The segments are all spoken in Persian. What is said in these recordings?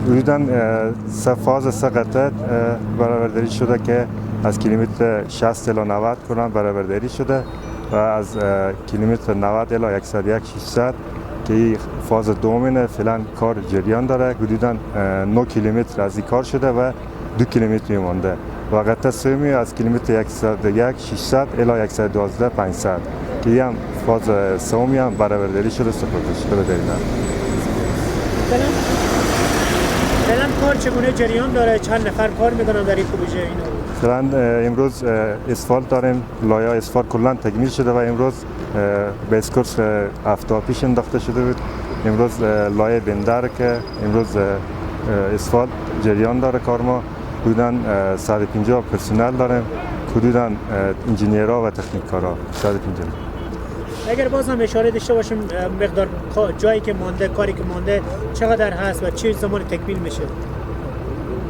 حدوداً فاز سه قطعه برآورداری شده که از کیلومتر 60 الی 90 کلان برآورداری شده و از کیلومتر 90 الی 101 600 که این فاز دومینه. فعلا کار جریان داره. حدوداً 9 کیلومتر از این کار شده و 2 کیلومتر مونده و قطعه سومی از کیلومتر 101 600 الی 112 500 که این هم فاز سومی هم برآورداری شده سپرده شده به دیدن. فعلا کار چگونه جریان داره؟ چند نفر کار میکنن در این پروژه اینو؟ فعلا امروز اسفالت داریم. لایه اسفالت کلا تکمیل شده و امروز به اسکورس هفته پیش انداخته شده بود. امروز لایه بندر که امروز اسفالت جریان داره. کار ما حدوداً 150 پرسنل داریم، حدوداً انجینیرها و تکنیک‌کارا 150. اگر باز هم اشاره داشته باشیم مقدار جایی که مانده، کاری که مانده چقدر هست و چه زمان تکمیل میشه؟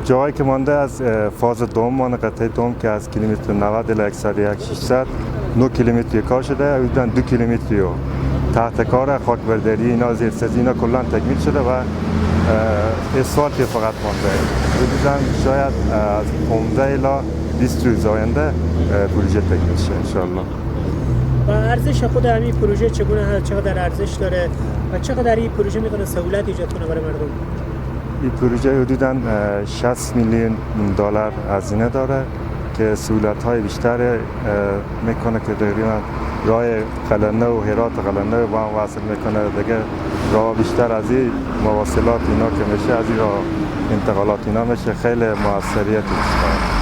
جایی که مانده از فاز دوم مانده، قطعه دوم که از کیلومتر 90 الی 101 600 9 کیلومتری کار شده، حدوداً 2 کیلومتری و تحت کار خاک برداری اینا زیرسازی اینا کلا تکمیل شده و اسفالت فقط مانده. حدوداً شاید از 15 الی 20 روز آینده پروژه تکمیل شه ان شاء الله. و ارزش خود همین پروژه چگونه هست؟ چقدر ارزش داره و چقدر این پروژه میتونه سهولت ایجاد کنه برای مردم؟ این پروژه حدوداً 60 میلیون دلار هزینه داره که سهولت‌های بیشتر میکنه که تقریبا راه قلعه‌نو و هرات قلعه‌نو با هم وصل میکنه. دیگه راه بیشتر از این مواصلات اینا که میشه، از این راه انتقالات اینا میشه، خیلی موثریت بیشتر.